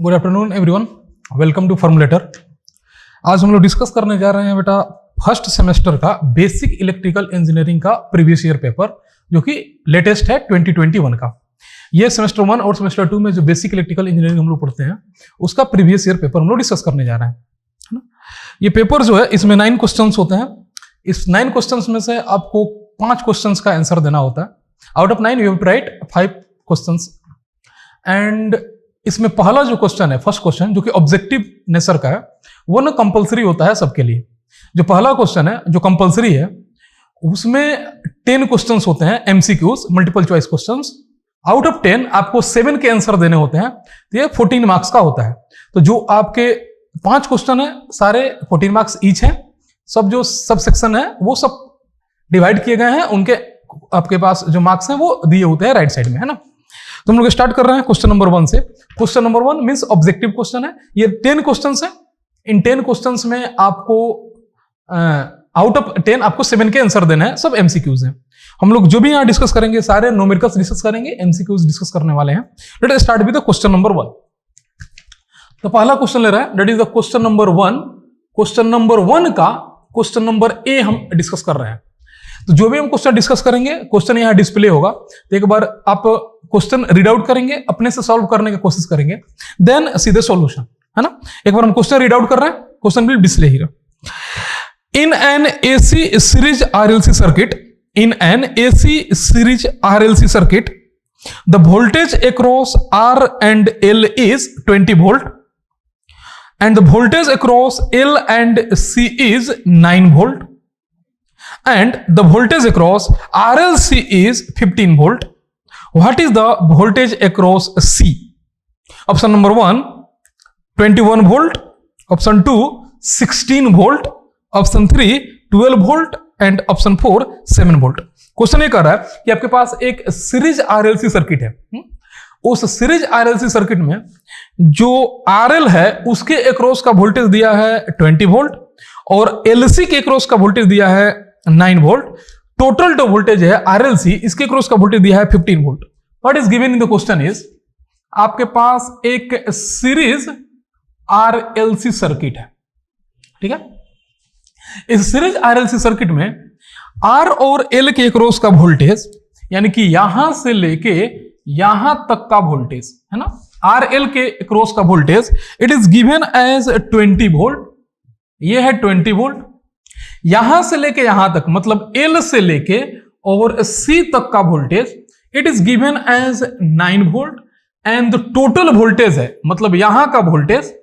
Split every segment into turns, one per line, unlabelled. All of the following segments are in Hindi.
Good afternoon everyone, welcome to formulator. आज हम लोग डिस्कस करने जा रहे हैं बेटा फर्स्ट सेमेस्टर का बेसिक इलेक्ट्रिकल इंजीनियरिंग का प्रीवियस ईयर पेपर, जो कि लेटेस्ट है 2021 का। ये सेमेस्टर 1 और सेमेस्टर 2 में जो बेसिक इलेक्ट्रिकल इंजीनियरिंग हम लोग पढ़ते हैं उसका प्रीवियस ईयर पेपर हम लोग डिस्कस करने जा रहे हैं, है ना। ये पेपर जो है इसमें 9 क्वेश्चंस होते हैं। इस 9 क्वेश्चंस में से आपको 5 क्वेश्चंस का आंसर देना होता है। Out of 9 you have to write 5 questions. And इसमें पहला जो क्वेश्चन है, फर्स्ट क्वेश्चन, जो कि ऑब्जेक्टिव नेचर का है, वो ना कंपलसरी होता है सबके लिए। जो पहला क्वेश्चन है जो कंपलसरी है उसमें 10 क्वेश्चंस होते हैं, MCQs, multiple choice questions. Out of 10 आपको 7 के आंसर देने होते हैं, तो ये 14 मार्क्स का होता है। तो जो आपके 5 क्वेश्चन है सारे 14 मार्क्स ईच हैं। सब जो सब सेक्शन है वो सब डिवाइड किए गए हैं, उनके आपके पास जो मार्क्स हैं वो दिए होते हैं राइट साइड में, है ना। तो हम लोग स्टार्ट कर रहे हैं क्वेश्चन नंबर 1 से। Question number 1 means objective question है। ये 10 क्वेश्चंस है। इन 10 क्वेश्चंस में आपको आउट ऑफ 10 आपको 7 के आंसर देना है। सब एमसीक्यूज हैं। हम लोग जो भी यहां डिस्कस करेंगे सारे न्यूमेरिकल्स डिस्कस करेंगे, एमसीक्यूज डिस्कस करने वाले हैं। Let us start with the question number 1। तो पहला क्वेश्चन ले रहा है, that is the question number 1। Question number 1 का क्वेश्चन नंबर ए हम डिस्कस कर रहे हैं। तो जो भी हम क्वेश्चन डिस्कस करेंगे, क्वेश्चन यहां डिस्प्ले होगा, तो एक बार आप क्वेश्चन रीड आउट करेंगे, अपने से सॉल्व करने की कोशिश करेंगे, देन सीधे सॉल्यूशन, है ना। एक बार हम क्वेश्चन रीड आउट कर रहे हैं, क्वेश्चन भी डिस्प्ले ही रहा। In an AC series RLC circuit, in an AC series RLC circuit, the voltage across R and L is 20 volt and the voltage across L and C is 9 volt and the voltage across RLC is 15 volt. What is the voltage across C? Option number 1 21 volt, option 2 16 volt, option 3 12 volt and option 4 7 volt. Question ये कर रहा है कि आपके पास एक सीरीज आरएलसी सर्किट है। उस सीरीज आरएलसी सर्किट में जो आरएल है उसके अक्रॉस का वोल्टेज दिया है 20 वोल्ट और एलसी के अक्रॉस का वोल्टेज दिया है 9 वोल्ट। टोटल जो वोल्टेज है आरएलसी, इसके अक्रॉस का वोल्टेज दिया है 15 volt. What is given in the question is, आपके पास एक सीरीज आरएलसी सर्किट है, ठीक है। इस सीरीज आरएलसी सर्किट में आर और एल के अक्रॉस का वोल्टेज, यानी कि यहां से लेके यहां तक का वोल्टेज, है ना, आर एल के अक्रॉस का voltage, it is given as 20 volt. ये है 20 वोल्ट। यहां से लेके यहां तक, मतलब एल से लेके और सी तक का voltage, it is given as 9 volt and total voltage है, मतलब यहां का voltage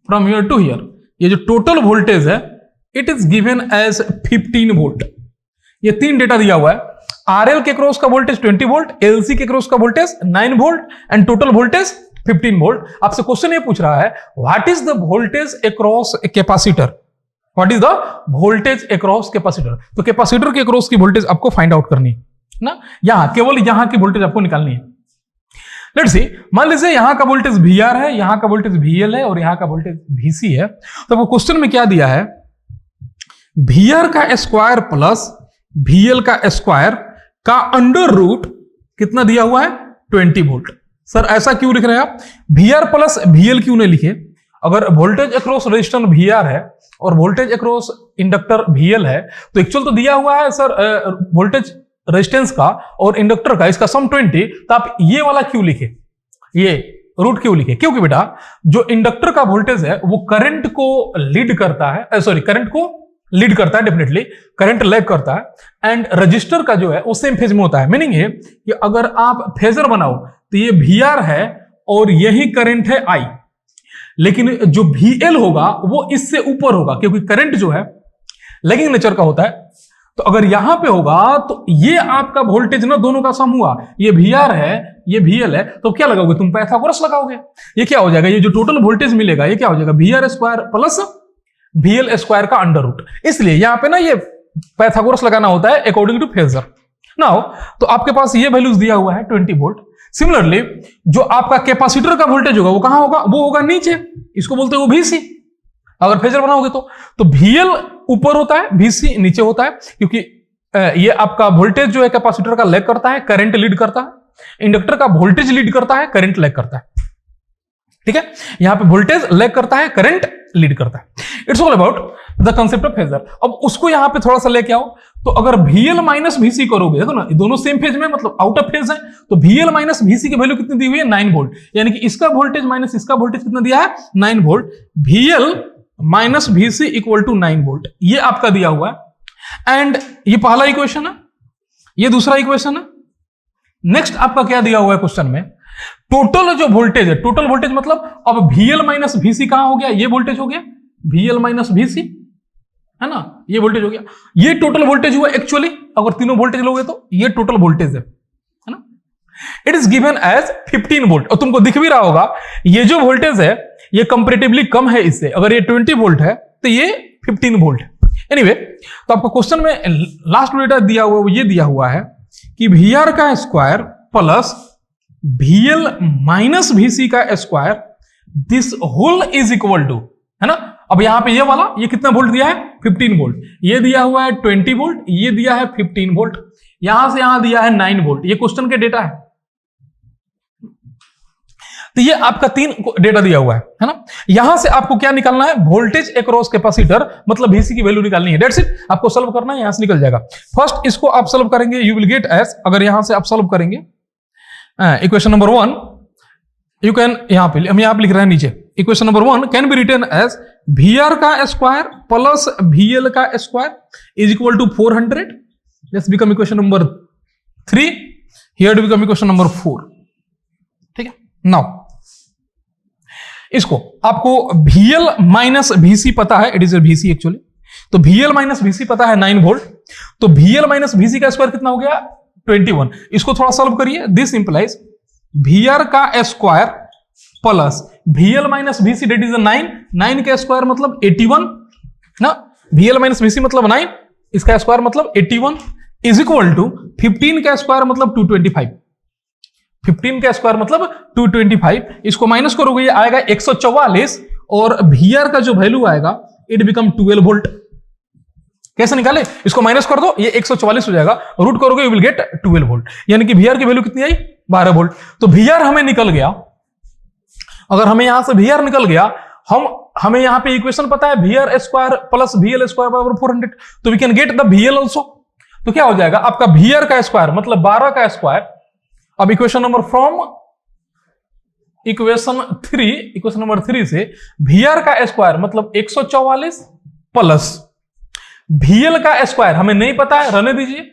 from here to here, ये जो टोटल वोल्टेज है it is given as 15 volt. ये 3 डेटा दिया हुआ है। आरएल के क्रॉस का वोल्टेज 20 वोल्ट, एलसी के क्रॉस का voltage 9 volt and total voltage 15 volt. आपसे क्वेश्चन ये पूछ रहा है what is the voltage across capacitor, what is the voltage across capacitor. तो कैपेसिटर के अक्रॉस की वोल्टेज आपको फाइंड आउट करनी है ना, यहां केवल यहां की वोल्टेज आपको निकालनी है। लेट्स सी, मान लीजिए यहां का वोल्टेज VR है, यहां का वोल्टेज VL है और यहां का वोल्टेज VC है। तो वो क्वेश्चन में क्या दिया है, VR का स्क्वायर प्लस VL का स्क्वायर का अंडर रूट कितना दिया हुआ है 20 वोल्ट। सर ऐसा क्यों लिख रहे हैं आप, VR प्लस VL क्यों नहीं लिखे। अगर वोल्टेज अक्रॉस रेजिस्टेंस VR है और वोल्टेज अक्रॉस इंडक्टर VL है, तो एक्चुअल तो दिया हुआ है सर वोल्टेज रेजिस्टेंस का और इंडक्टर का, इसका सम 20, तो आप ये वाला क्यों लिखे, ये रूट क्यों लिखे। क्योंकि बेटा जो इंडक्टर का वोल्टेज है वो करंट को लीड करता है, सॉरी करंट को लीड करता है, डेफिनेटली करंट लैग करता है। एंड रजिस्टर का जो है वो सेम फेज में होता है। मीनिंग ये कि अगर आप फेजर बनाओ तो ये VR है और यही करंट है I, लेकिन जो VL होगा वो इससे ऊपर होगा क्योंकि करंट जो है लैगिंग नेचर का होता है। तो अगर यहां पे होगा तो ये आपका वोल्टेज ना दोनों का सम हुआ, ये VR है ये VL है, तो क्या लगाओगे तुम, पाइथागोरस लगाओगे। ये क्या हो जाएगा, ये जो टोटल वोल्टेज मिलेगा ये क्या हो जाएगा, VR square plus VL square का अंडर रूट। इसलिए यहां पे ना ये पाइथागोरस लगाना होता है अकॉर्डिंग टू फेजर। नाउ तो आपके पास ये वैल्यूज दिया हुआ है 20 वोल्ट। सिमिलरली जो आपका कैपेसिटर का वोल्टेज होगा वो कहां होगा, वो होगा नीचे, इसको बोलते हैं वो VC। अगर फेजर बनाओगे तो VL ऊपर होता है, VC नीचे होता है, क्योंकि ये आपका वोल्टेज जो है कैपेसिटर का लैग करता है, करंट लीड करता है। इंडक्टर का वोल्टेज लीड करता है, करंट लैग करता है। ठीक है, यहां पे वोल्टेज लैग करता है, करंट लीड करता है। It's all about the concept of phasor. अब उसको यहां पे थोड़ा सा लेके आओ, तो अगर VL माइनस VC करोगे, देखो ना दोनों सेम फेज में, मतलब आउट ऑफ फेज है, तो VL माइनस VC की वैल्यू कितनी दी हुई है, 9 वोल्ट, यानी कि इसका वोल्टेज माइनस इसका वोल्टेज कितना दिया है, 9 volt. VL minus VC equal to 9 volt, ये आपका दिया हुआ है। एंड ये पहला इक्वेशन है, ये दूसरा इक्वेशन है। नेक्स्ट आपका क्या दिया हुआ है क्वेश्चन में, टोटल जो वोल्टेज है, टोटल वोल्टेज मतलब अब VL माइनस VC कहां हो गया, ये वोल्टेज हो गया, VL माइनस VC है ना, ये वोल्टेज हो गया, ये टोटल वोल्टेज हुआ एक्चुअली, अगर तीनों वोल्टेज लोगे तो ये टोटल वोल्टेज है ना। It is given as 15 volt, और तुमको दिख भी रहा होगा ये जो वोल्टेज है ये कंपैरेटिवली कम है इससे, अगर ये 20 वोल्ट है तो ये 15 वोल्ट है। एनीवे, तो आपको क्वेश्चन में लास्ट डेटा दिया हुआ, वो ये दिया हुआ है कि VR का square plus VL minus VC का square, this whole is equal to, है ना। अब यहां पे ये वाला, ये कितना वोल्ट दिया है, 15 वोल्ट, ये दिया हुआ है 20 वोल्ट, ये दिया है 15 वोल्ट, यहां से यहां दिया है 9 वोल्ट, ये क्वेश्चन के डेटा है। तो ये आपका 3 डेटा दिया हुआ है ना। यहां से आपको क्या निकालना है, वोल्टेज अक्रॉस कैपेसिटर, मतलब VC की वैल्यू निकालनी है, दैट्स इट। आपको सॉल्व करना है, यहां से निकल जाएगा। फर्स्ट इसको आप सॉल्व करेंगे, यू विल गेट एस, अगर यहां से आप सॉल्व करेंगे इक्वेशन नंबर 1, यू कैन, यहां पे हम यहां पे लिख रहे हैं नीचे, equation number 1 can be written as VR का स्क्वायर प्लस VL का square is equal to 400। Let's become equation number 3, here to become equation number 4। ठीक है, नाउ इसको आपको VL माइनस VC पता है, इट इज VC एक्चुअली, तो VL माइनस VC पता है 9 वोल्ट, तो VL माइनस VC का स्क्वायर कितना हो गया, 21। इसको थोड़ा सॉल्व करिए, दिस इंप्लाइज VR का square plus VL minus VC that is 9, 9 का स्क्वायर मतलब 81 ना, VL माइनस VC मतलब 9, इसका स्क्वायर मतलब 81 इज इक्वल टू 15 का स्क्वायर मतलब 225, 15 का स्क्वायर मतलब 225, इसको माइनस करोगे ये आएगा 144, और VR का जो वैल्यू आएगा इट बिकम 12 वोल्ट। कैसे निकाले, इसको माइनस कर दो, ये 144 हो जाएगा, रूट करोगे यू विल गेट 12 वोल्ट, यानी कि VR की वैल्यू कितनी आई, 12 वोल्ट। तो VR हमें निकल गया, अगर हमें यहां से VR निकल गया, हमें यहां पे इक्वेशन पता है VR square plus VL square बराबर 400, तो we can get the VL also. तो क्या हो जाएगा आपका VR का स्क्वायर मतलब 12 का स्क्वायर। अब equation number from equation number 3 से VR का स्क्वायर मतलब 144 प्लस VL का स्क्वायर हमें नहीं पता है, रहने दीजिए,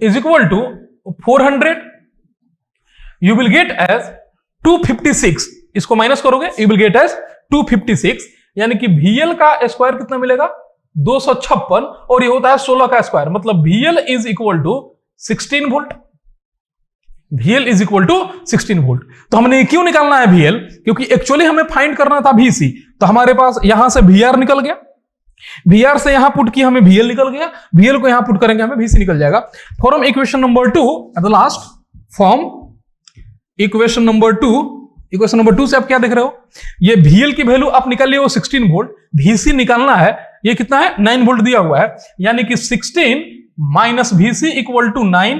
is equal to 400, you will get as 256, इसको माइनस करोगे यू विल गेट एज 256, यानी कि VL का स्क्वायर कितना मिलेगा, 256, और ये होता है 16 का स्क्वायर, मतलब VL is equal to 16 volt, VL is equal to 16 volt. तो हमने क्यों निकालना है VL, क्योंकि एक्चुअली हमें फाइंड करना था VC, तो हमारे पास यहां से VR निकल गया, VR से यहां पुट किया हमें VL निकल गया, VL को यहां पुट करेंगे हमें VC निकल जाएगा। Form equation number 2 at the last, form equation number 2 से आप क्या देख रहे हो, ये VL की वैल्यू आप निकाल लिए वो 16 वोल्ट, VC निकालना है, ये कितना है 9 वोल्ट दिया हुआ है, यानी कि 16 माइनस VC इक्वल टू 9,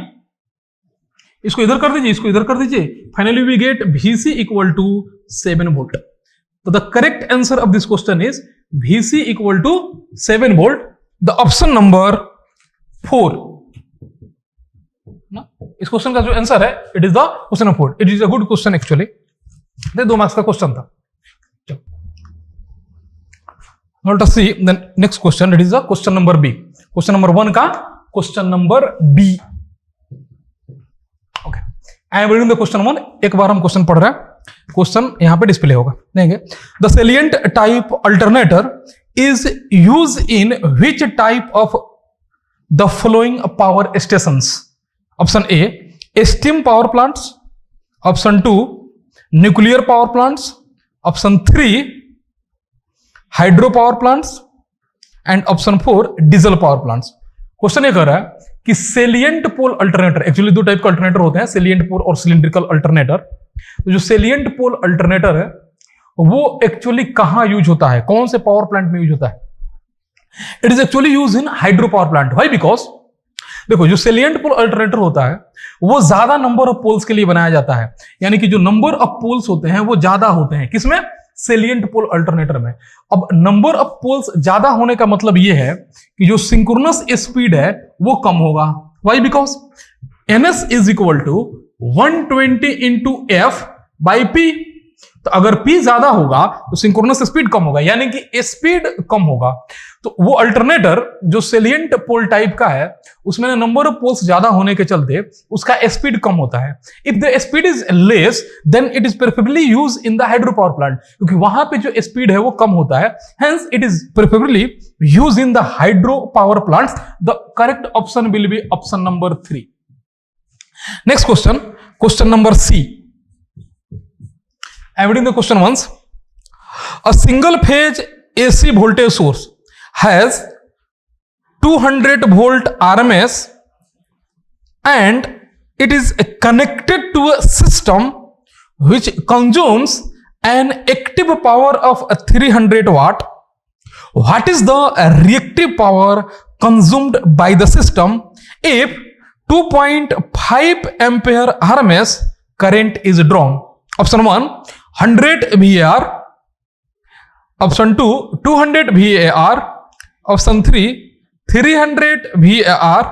इसको इधर कर दीजिए, इसको इधर कर दीजिए, finally we get VC equal to 7 volt. तो the correct answer of this question is VC equal to 7 volt, the option number 4 ना। इस क्वेश्चन का जो आंसर है it is the question number 4, it is a good question actually, 2 marks का क्वेश्चन था। Let us see the next question, it is the question number B, question number 1 का question number B। Okay, I am reading the question 1, एक बार हम क्वेश्चन पढ़ रहे हैं, क्वेश्चन यहां पे डिस्प्ले होगा, देखेंगे। The salient type alternator is use in which type of the following power stations. Option A steam power plants, option 2 nuclear power plants, option 3 hydro power plants, and option 4 diesel power plants. Question ये कर रहा है कि salient pole alternator, actually 2 type का अल्टरनेटर होते हैं, सेलिएंट पोल और सिलिंड्रिकल अल्टरनेटर। तो जो सेलिएंट पोल अल्टरनेटर है वो एक्चुअली कहां यूज होता है, कौन से पावर प्लांट में यूज होता है, it is actually use in hydro power plant. Why, because देखो जो सेलिएंट पोल अल्टरनेटर होता है वो ज्यादा नंबर ऑफ पोल्स के लिए बनाया जाता है, यानी कि जो नंबर ऑफ पोल्स होते हैं वो ज्यादा होते हैं किसमें, सेलिएंट पोल अल्टरनेटर में। अब नंबर ऑफ पोल्स ज्यादा होने का मतलब ये है कि जो सिंक्रोनस स्पीड है वो कम होगा। Why, because ns is equal to 120 into F by P. तो अगर P ज्यादा होगा तो सिंक्रोनस स्पीड कम होगा, यानी कि स्पीड कम होगा। तो वो अल्टरनेटर जो सेलिएंट पोल टाइप का है उसमें नंबर ऑफ पोल्स ज्यादा होने के चलते उसका स्पीड कम होता है। If the speed is less than it is preferably use in the hydro power plant, क्योंकि वहां पे जो स्पीड है वो कम होता है, hence it is preferably use in the hydro power plants. The correct option will be option number 3। Next question, question number C. I'm reading the question once. A single phase AC voltage source has 200 volt RMS and it is connected to a system which consumes an active power of 300 watt. What is the reactive power consumed by the system if 2.5 ampere RMS current is drawn? Option 1 100 VAR, option 2 200 VAR, option 3 300 VAR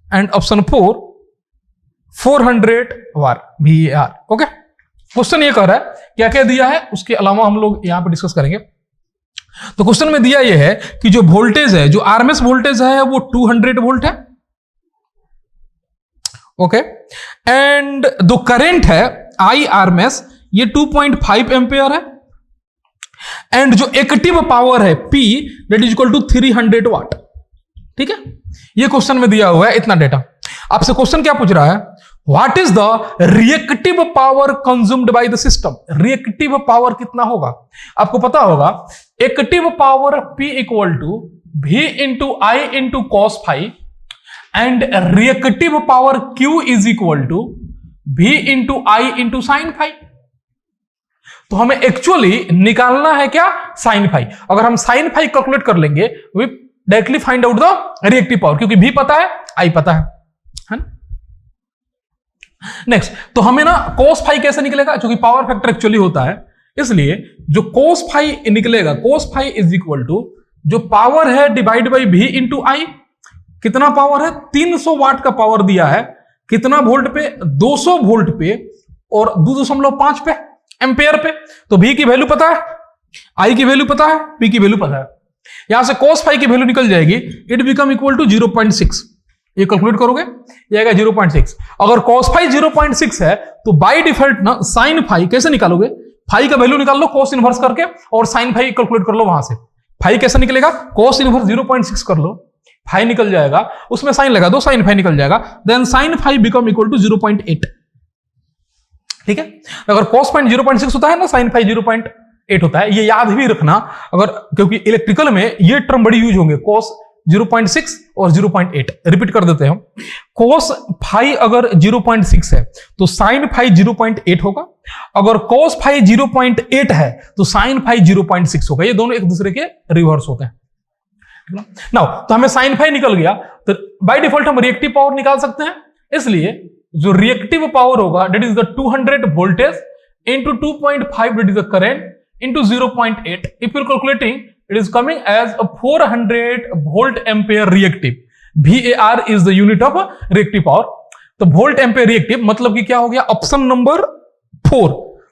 and option 4 400 VAR। Okay, question ये कह रहा है क्या क्या दिया है, उसके अलावा हम लोग यहां पे डिस्कस करेंगे। तो क्वेश्चन में दिया ये है कि जो वोल्टेज है, जो आरएमएस वोल्टेज है वो 200 वोल्ट है, ओके, एंड जो करंट है आई आरएमएस ये 2.5 एम्पेयर है, एंड जो एक्टिव पावर है P that is equal to 300 watt. ठीक है, ये क्वेश्चन में दिया हुआ है इतना डेटा। आपसे क्वेश्चन क्या पूछ रहा है, what is the reactive power consumed by the system. Reactive power कितना होगा, आपको पता होगा active power P equal to V into I into cos phi and reactive power Q is equal to V into I into sine phi. तो हमें एक्चुअली निकालना है क्या, साइन फाई। अगर हम साइन फाई कैलकुलेट कर लेंगे we directly find out the reactive power, क्योंकि V पता है आई पता है ना। नेक्स्ट, तो हमें ना कोस फाई कैसे निकलेगा, क्योंकि पावर फैक्टर एक्चुअली होता है, इसलिए जो कोस फाई निकलेगा, cos phi is equal to जो पावर है divide by V into I. कितना पावर है, 300 वाट का पावर दिया है, कितना वोल्ट पे, 200 वोल्ट पे और 2.5 पे एम्पेयर पे। तो V की वैल्यू पता है, I की वैल्यू पता है, P की वैल्यू पता है। यहां से cos फाई की वैल्यू निकल जाएगी, इट बिकम इक्वल टू 0.6। ये कैलकुलेट करोगे ये आएगा 0.6। अगर cos फाई 0.6 है तो बाय डिफॉल्ट ना sin फाई कैसे निकालोगे, फाई का वैल्यू निकाल लो cos इनवर्स करके और sin फाई कैलकुलेट कर लो। वहां से फाई कैसे निकलेगा, cos इनवर्स 0.6 कर लो, फाई निकल जाएगा, उसमें साइन लगा दो, साइन फाई निकल जाएगा, then sine phi become equal to 0.8। ठीक है, अगर cos पॉइंट 0.6 होता है ना, साइन फाई 0.8 होता है, ये याद भी रखना। अगर क्योंकि इलेक्ट्रिकल में ये टर्म बड़ी यूज होंगे, cos 0.6 और 0.8। रिपीट कर देते हैं, cos फाई अगर 0.6 है तो साइन फाई 0.8 होगा, अगर cos फाई 0.8 है तो साइन फाई 0.6 होगा। ये दोनों एक दूसरे के रिवर्स होते हैं। नाउ तो हमें साइन फाई निकल गया, तो बाय डिफॉल्ट हम रिएक्टिव पावर निकाल सकते हैं। इसलिए जो रिएक्टिव पावर होगा that is the 200 voltage into 2.5 that is the current into 0.8। If you calculating it is coming as 400 volt ampere reactive. VAR is the unit of reactive power. तो वोल्ट एम्पेयर रिएक्टिव मतलब कि क्या हो गया, ऑप्शन नंबर 4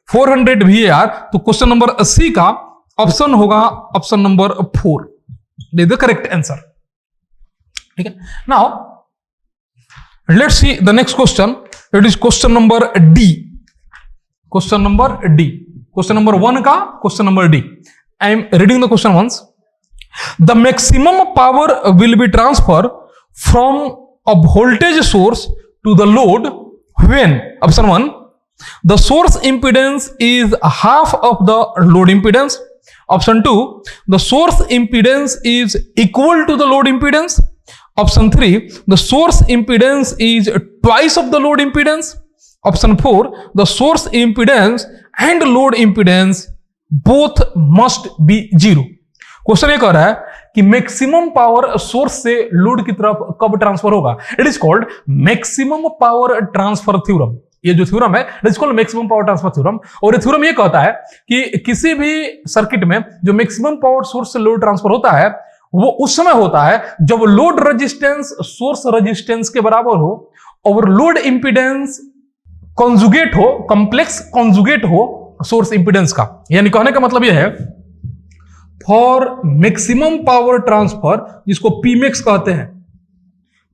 400 VAR। तो क्वेश्चन नंबर C का ऑप्शन होगा option number 4, that is the correct answer. ठीक है, now let's see the next question. It is question number D. Question number D. Question number 1 का question number D. I am reading the question once. The maximum power will be transferred from a voltage source to the load when, option 1, the source impedance is half of the load impedance. Option 2, the source impedance is equal to the load impedance. Option 3, the source impedance is twice of the load impedance. Option 4, the source impedance and load impedance both must be 0. Question ये कह रहा है कि मैक्सिमम पावर सोर्स से लोड की तरफ कब ट्रांसफर होगा। It is called maximum power transfer theorem. ये जो थ्योरम है it is called maximum power transfer theorem. और ये थ्योरम ये कहता है कि किसी भी सर्किट में जो मैक्सिमम पावर सोर्स से लोड ट्रांसफर होता है वो उस समय होता है जब लोड रेजिस्टेंस सोर्स रेजिस्टेंस के बराबर हो और लोड इंपीडेंस कॉन्जुगेट हो, कॉम्प्लेक्स कॉन्जुगेट हो सोर्स इंपीडेंस का। यानी कहने का मतलब यह है फॉर मैक्सिमम पावर ट्रांसफर, जिसको पीमैक्स कहते हैं,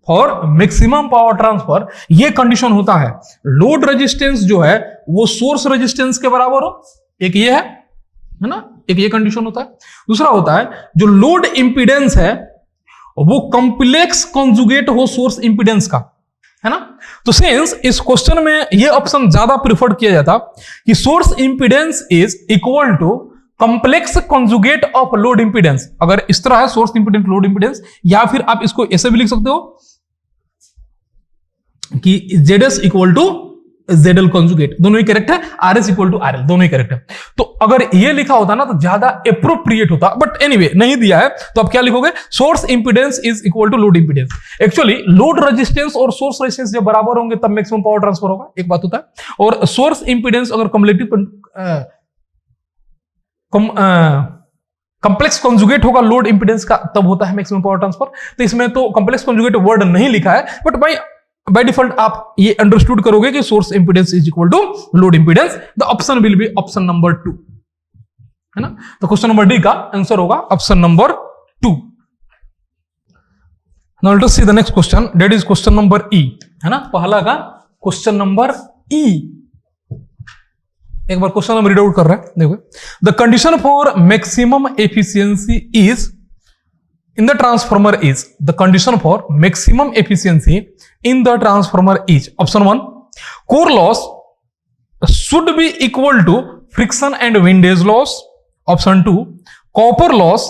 फॉर मैक्सिमम पावर ट्रांसफर ये कंडीशन होता है लोड रेजिस्टेंस जो है वो सोर्स रेजिस्टेंस के बराबर हो। एक ये है ना, एक ये कंडीशन होता है। दूसरा होता है जो लोड इंपीडेंस है वो कॉम्प्लेक्स कॉन्जुगेट हो सोर्स इंपीडेंस का, है ना। तो सिंस इस क्वेश्चन में ये ऑप्शन ज्यादा प्रिफर्ड किया जाता कि source impedance is equal to complex conjugate of load impedance. अगर इस तरह है सोर्स इंपीडेंस लोड इंपीडेंस, या फिर आप इसको ऐसे भी लिख सकते हो कि ZS equal to ZL conjugate, दोनों ही करेक्ट है। RS इक्वल टू RL, दोनों ही करेक्ट है। तो अगर ये लिखा होता ना तो ज्यादा एप्रोप्रिएट होता, बट एनीवे नहीं दिया है तो आप क्या लिखोगे, source impedance is equal to load impedance. Actually load resistance और सोर्स रेजिस्टेंस जब बराबर होंगे तब मैक्सिमम पावर ट्रांसफर होगा, एक बात होता है। और सोर्स इंपीडेंस अगर कॉम्प्लेक्स कॉन्जुगेट होगा लोड इंपीडेंस का तब होता है मैक्सिमम पावर ट्रांसफर। तो इसमें तो कॉम्प्लेक्स कॉन्जुगेट वर्ड नहीं लिखा है, बट बाय डिफॉल्ट आप ये अंडरस्टूड करोगे कि source impedance is equal to load impedance. The option will be option number 2, है ना। तो क्वेश्चन नंबर डी का आंसर होगा option number 2। Now let us see the next question, that is question number E, है ना। पहला का क्वेश्चन नंबर ई, एक बार क्वेश्चन हम रीड आउट कर रहे हैं, देखो। The condition for maximum efficiency is in the transformer is, the condition for maximum efficiency in the transformer is, option 1 core loss should be equal to friction and windage loss, option 2 copper loss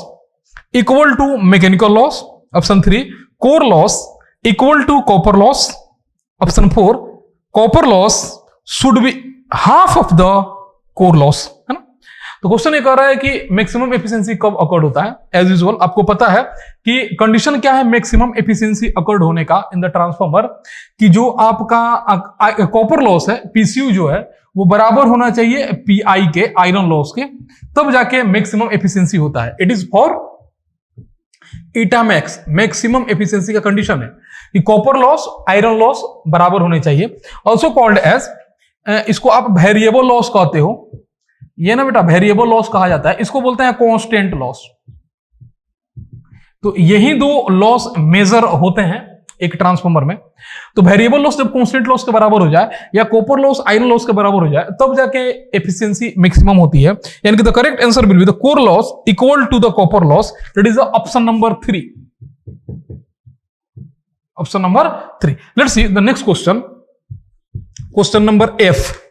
equal to mechanical loss, option 3 core loss equal to copper loss, option 4 copper loss should be half of the core loss, है ना। तो क्वेश्चन ये कह रहा है कि मैक्सिमम एफिशिएंसी कब अकर्ड होता है। एज यूजुअल आपको पता है कि कंडीशन क्या है मैक्सिमम एफिशिएंसी अकर्ड होने का इन द ट्रांसफार्मर, कि जो आपका कॉपर लॉस है पीसीयू जो है वो बराबर होना चाहिए पीआई के, आयरन लॉस के, तब जाके मैक्सिमम एफिशिएंसी होता है। It is for eta max, maximum efficiency का कंडीशन है कि कॉपर लॉस आयरन लॉस बराबर होने चाहिए। ऑल्सो कॉल्ड एज, इसको आप वेरिएबल लॉस कहते हो, ये ना बेटा वेरिएबल लॉस कहा जाता है, इसको बोलते हैं कांस्टेंट लॉस। तो यही दो लॉस मेजर होते हैं एक ट्रांसफार्मर में। तो वेरिएबल लॉस जब कांस्टेंट लॉस के बराबर हो जाए या कॉपर लॉस आयरन लॉस के बराबर हो जाए तब जाके एफिशिएंसी मैक्सिमम होती है। यानी कि the correct answer will be the core loss equal to the copper loss, that is the option number 3, option number 3। Let's see the next question, question number F,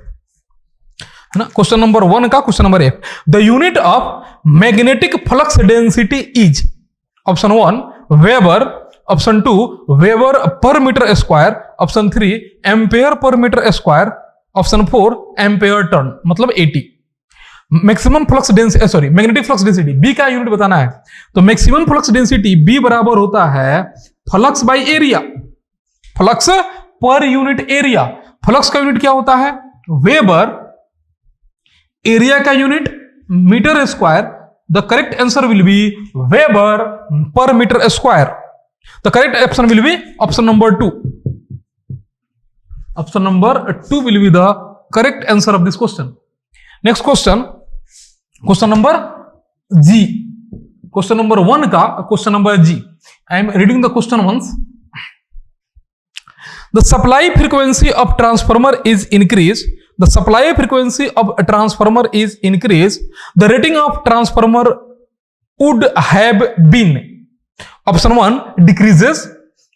है ना। क्वेश्चन नंबर 1 का question number F, the unit of magnetic flux density is, option 1 weber, option 2 weber per metre square, option 3 ampere per metre square, option 4 ampere turn, मतलब 80। Maximum flux density, sorry magnetic flux density B का यूनिट बताना है। तो मैक्सिमम फ्लक्स डेंसिटी बी बराबर होता है flux by area, flux per unit area. Flux का यूनिट क्या होता है वेबर, एरिया का unit metre square. The correct answer will be weber per metre square. The correct option will be option number 2, option number 2 will be the correct answer of this question. Next question, question number G, question number 1 का question number G. I am reading the question once. The supply frequency of transformer is increase, the supply frequency of a transformer is increased, the rating of transformer would have been, option 1 decreases,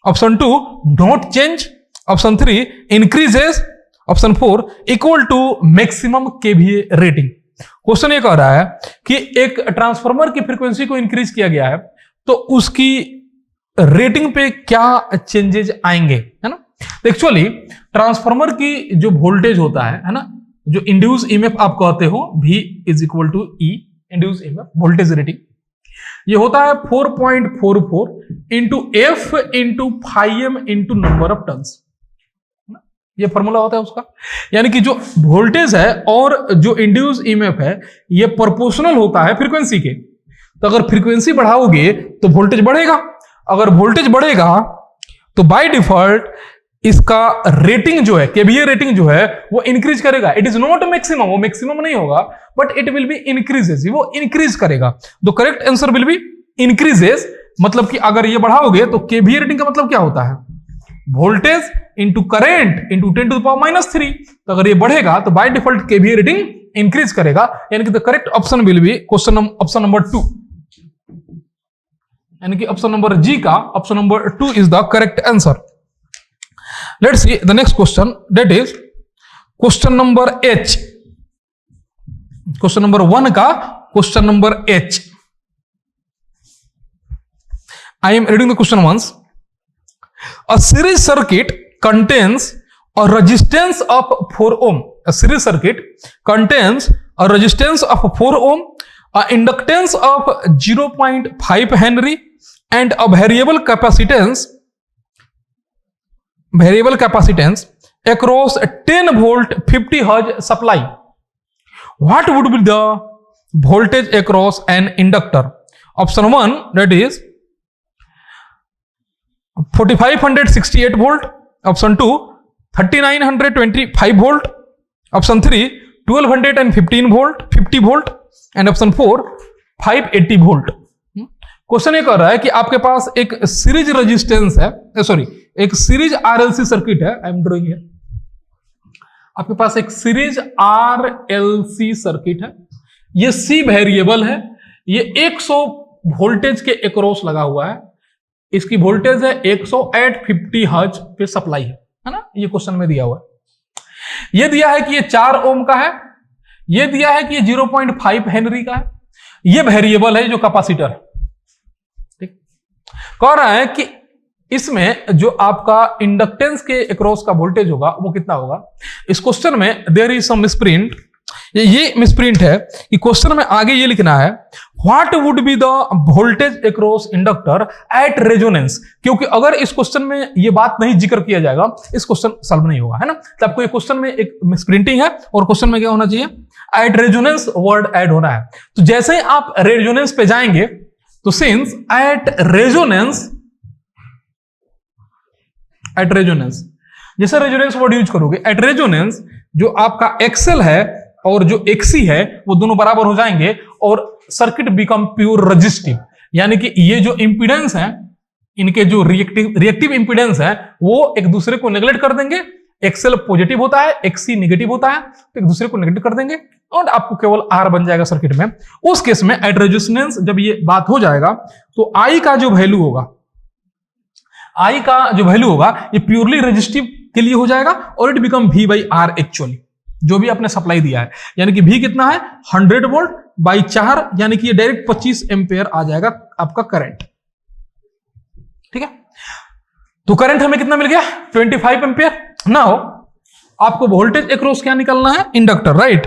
option 2 not change, option 3 increases, option 4 equal to maximum kVA rating। Question ये कह रहा है कि एक ट्रांसफार्मर की फ्रीक्वेंसी को इंक्रीज किया गया है तो उसकी रेटिंग पे क्या चेंजेस आएंगे, है ना। तो एक्चुअली ट्रांसफार्मर की जो वोल्टेज होता है ना, जो इंड्यूस ईएमएफ आप कहते हो V is equal to E induce EMF voltage rating, ये होता है 4.44 into F into five into number of turns. ये फॉर्मूला होता है उसका, यानी कि जो वोल्टेज है और जो इंड्यूस ईएमएफ है ये प्रोपोर्शनल होता है फ्रीक्वेंसी के। तो अगर फ्रीक्वेंसी बढ़ाओगे तो वोल्टेज बढ़ेगा, अगर वोल्टेज बढ़ेगा तो बाय डिफॉल्ट इसका रेटिंग जो है, केवीए रेटिंग जो है वो इंक्रीज करेगा। इट इज नॉट मैक्सिमम, वो मैक्सिमम नहीं होगा, but it will be increases, वो इंक्रीज करेगा। The correct answer will B increases, मतलब कि अगर ये बढ़ाओगे तो केवीए रेटिंग का मतलब क्या होता है, voltage into current into 10 to the power -3। तो अगर ये बढ़ेगा तो by default kVA rating increase करेगा, यानी कि the correct option will be option number 2, यानी कि ऑप्शन नंबर जी का option number 2 is the correct answer. Let's see the next question, that is question number H. Question number 1 का question number H. I am reading the question once. A series circuit contains a resistance of 4 ohm. A series circuit contains a resistance of 4 ohm, a inductance of 0.5 Henry, and a variable capacitance across a 10 volt 50 hertz supply. What would be the voltage across an inductor? Option 1, that is 4568 volt, option 2 3925 volt, option 3 1215 volt 50 volt, and option 4 580 volt। Question ये कर रहा है कि आपके पास एक सीरीज रेजिस्टेंस है, एक सीरीज आरएलसी सर्किट है। I am drawing here. आपके पास एक सीरीज आरएलसी सर्किट है, ये सी वेरिएबल है, ये 100 वोल्टेज के अक्रॉस लगा हुआ है, इसकी वोल्टेज है 100 हर्ट्ज पे सप्लाई है ना, ये क्वेश्चन में दिया हुआ है। ये दिया है कि ये 4 ओम का है, ये दिया है कि ये 0.5 हेनरी का है, ये वेरिएबल है जो कैपेसिटर है। ठीक, कह रहा है कि इसमें जो आपका इंडक्टेंस के अक्रॉस का वोल्टेज होगा वो कितना होगा। इस क्वेश्चन में देयर इज सम मिसप्रिंट, ये मिसप्रिंट है कि क्वेश्चन में आगे ये लिखना है what would be the voltage across inductor at resonance, क्योंकि अगर इस क्वेश्चन में ये बात नहीं जिक्र किया जाएगा इस क्वेश्चन सॉल्व नहीं होगा, है ना। तो आपको ये क्वेश्चन में एक मिसप्रिंटिंग है और क्वेश्चन में क्या होना चाहिए, एट रेजोनेंस वर्ड ऐड होना है। तो जैसे ही आप रेजोनेंस पे जाएंगे तो सिंस एट रेजोनेंस जैसे रेजोनेंस वर्ड यूज करोगे, एट रेजोनेंस जो आपका एक्सएल है और जो एक्सी है वो दोनों बराबर हो जाएंगे और सर्किट बिकम प्योर रेजिस्टिव, यानी कि ये जो इंपीडेंस है, इनके जो रिएक्टिव इंपीडेंस है वो एक दूसरे को नेग्लेक्ट कर देंगे। एक्सएल पॉजिटिव होता है, एक्सी नेगेटिव होता है, तो एक दूसरे को नेगेटिव कर देंगे और आपको केवल आर बन जाएगा सर्किट में। उस केस में एट रेजिस्टेंस जब ये बात हो जाएगा तो आई का जो वैल्यू होगा, ये प्योरली रेजिस्टिव के लिए हो जाएगा और it become V by R actually, जो भी आपने सप्लाई दिया है, यानी कि V कितना है 100 वोल्ट बाई 4, यानी कि ये डायरेक्ट 25 एम्पेयर आ जाएगा आपका करंट। ठीक है, तो करंट हमें कितना मिल गया 25 एम्पेयर। नाउ आपको वोल्टेज अक्रॉस क्या निकालना है, inductor, right.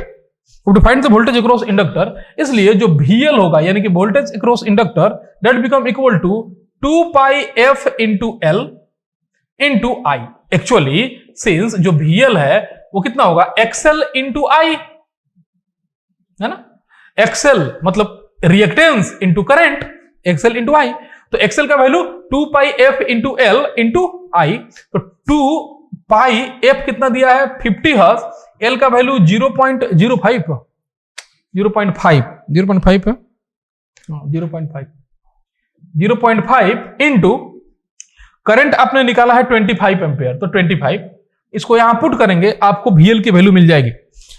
To find the voltage across inductor, इसलिए जो VL होगा यानी कि voltage across inductor that become equal to 2 pi f into L into I। Actually since जो VL है वो कितना होगा XL इंटू I, है ना। XL मतलब reactance into current, XL into I, तो XL का value 2 pi f into L into I, तो 2 पाई f कितना दिया है 50 हर्ट्ज, L का वैल्यू 0.05 है, 0.5 इंटू करंट आपने निकाला है 25 एम्पेयर, तो 25 इसको यहां पुट करेंगे आपको VL की वैल्यू मिल जाएगी।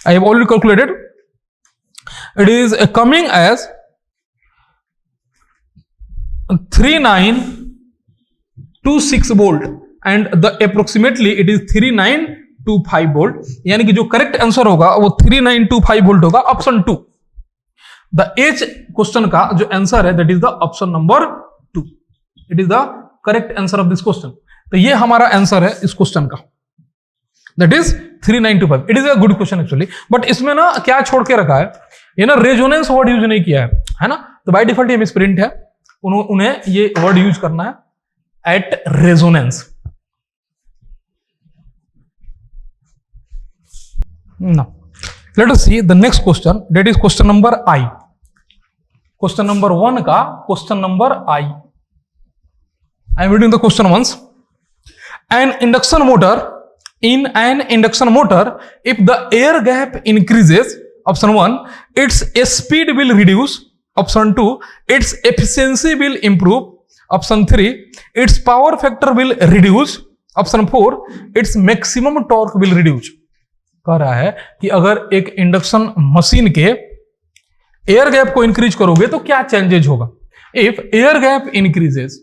I have already calculated, it is coming as 3926 volt and the approximately it is 3925 volt, यानी कि जो करेक्ट आंसर होगा वो 3925 वोल्ट होगा, ऑप्शन 2। द एच क्वेश्चन का जो आंसर है that is the option number 2, it is the correct answer of this question. तो ये हमारा आंसर है इस क्वेश्चन का, that is 3925। It is a good question actually, but इसमें ना क्या छोड़ के रखा है, ये ना रेजोनेंस वर्ड यूज नहीं किया है ना, तो बाय डिफॉल्ट ये मिसप्रिंट है। उन्हें ये वर्ड यूज करना है at resonance. Now, let us see the next question. That is question number I. Question number 1 का question number I. I am reading the question once. In an induction motor, if the air gap increases, option 1, its speed will reduce. Option 2, its efficiency will improve. Option 3, its power factor will reduce. Option 4, its maximum torque will reduce. कह रहा है कि अगर एक इंडक्शन मशीन के एयर गैप को इंक्रीज करोगे तो क्या चेंजेज होगा। इफ एयर गैप इंक्रीजेस,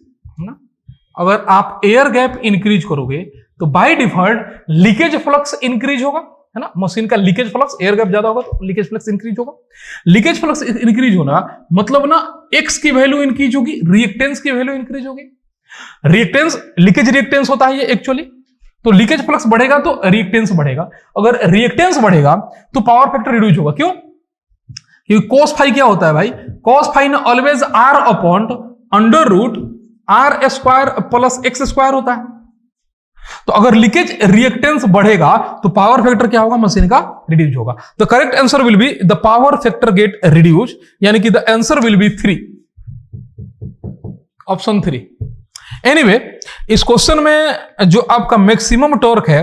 अगर आप एयर गैप इंक्रीज करोगे तो by default leakage flux increase होगा, है ना। मशीन का लीकेज फ्लक्स, एयर गैप ज्यादा होगा तो लीकेज फ्लक्स इंक्रीज होगा। लीकेज फ्लक्स इंक्रीज होना मतलब ना एक्स की वैल्यू इंक्रीज होगी, रिएक्टेंस की वैल्यू इंक्रीज होगी। रिएक्टेंस, लीकेज रिएक्टेंस होता है ये एक्चुअली, तो लीकेज फ्लक्स बढ़ेगा तो रिएक्टेंस बढ़ेगा। अगर रिएक्टेंस बढ़ेगा तो पावर फैक्टर रिड्यूस होगा। क्यों? क्योंकि cos फाई क्या होता है भाई, cos फाई ना always r upon under root R square plus X square होता है। तो अगर लीकेज रिएक्टेंस बढ़ेगा तो पावर फैक्टर क्या होगा, मशीन का रिड्यूस होगा। The correct answer will be the power factor get reduce, यानी कि the answer will B 3, option 3। Anyway, इस क्वेश्चन में जो आपका मैक्सिमम टॉर्क है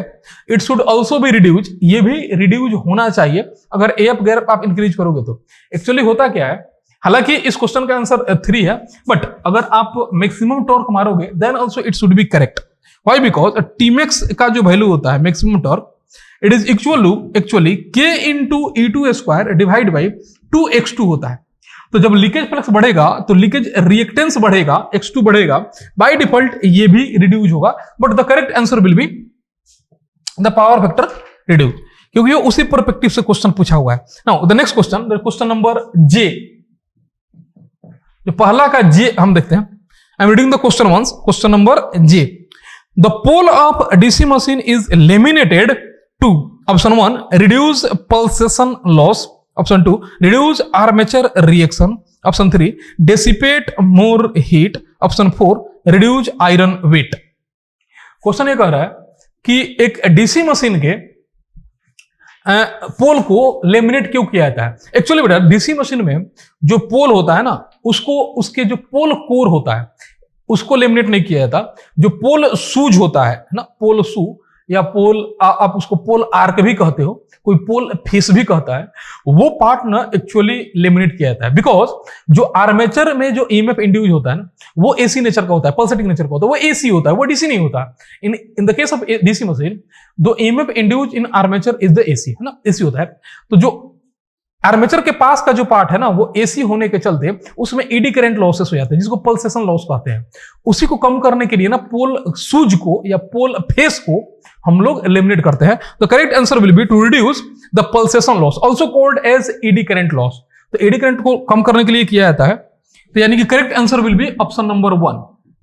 it should also be reduce, ये भी रिड्यूज होना चाहिए अगर एफ गैप आप इंक्रीज करोगे तो। एक्चुअली होता क्या है, हालांकि इस क्वेश्चन का आंसर 3 है, बट अगर आप मैक्सिमम टॉर्क मारोगे then also it should be correct. Why? Because T max का जो वैल्यू होता है maximum torque, it is actually K into E2 square divide by 2x2 होता है। तो जब लीकेज फ्लक्स बढ़ेगा तो लीकेज रिएक्टेंस बढ़ेगा, x2 बढ़ेगा, बाय डिफॉल्ट ये भी रिड्यूस होगा, but the correct answer will be the power factor reduce, क्योंकि ये उसी पर्सपेक्टिव से क्वेश्चन पूछा हुआ है। Now the next question, question number J, जो पहला का जे हम देखते हैं। I am reading the question once. Question number J, the pole of DC machine is laminated to, option 1, reduce pulsation loss, option 2, reduce armature reaction, option 3, dissipate more heat, option 4, reduce iron weight। Question ये कह रहा है कि एक डीसी मशीन के पोल को लेमिनेट क्यों किया जाता है। एक्चुअली बेटा डीसी मशीन में जो पोल होता है ना, उसको उसके जो पोल कोर होता है उसको लेमिनेट नहीं किया जाता। जो पोल सूज होता है ना, पोल सू या पोल आप उसको पोल आर्क भी कहते हो, कोई पोल फेस भी कहता है, वो पार्ट ना एक्चुअली लेमिनेट किया जाता है। बिकॉज जो आर्मेचर में जो ईएमएफ इंड्यूस होता है ना, वो एसी नेचर का होता है, पल्सेटिंग नेचर का होता है, वो एसी होता है, वो डीसी नहीं होता। In the case of DC machine the EMF induce in armature is the AC, है ना, एसी होता है। तो जो आर्मेचर के पास का जो पार्ट है ना, वो एसी होने के चलते उसमें एडी करंट लॉसेस हो जाते हैं, जिसको पल्सेशन लॉस कहते हैं। उसी को कम करने के लिए ना पोल सूज को या पोल फेस को हम लोग एलिमिनेट करते हैं। The correct answer will be to reduce the pulsation loss, also called as eddy current loss. तो एडी करंट को कम करने के लिए किया जाता है। तो यानी कि correct answer will be option number 1,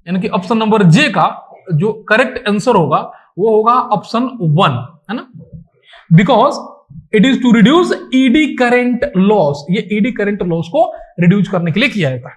यानी कि ऑप्शन नंबर जे का जो करेक्ट आंसर होगा वो होगा ऑप्शन 1, है ना, because it is to reduce eddy current loss. ये ईडी करंट लॉस को रिड्यूस करने के लिए किया जाता है।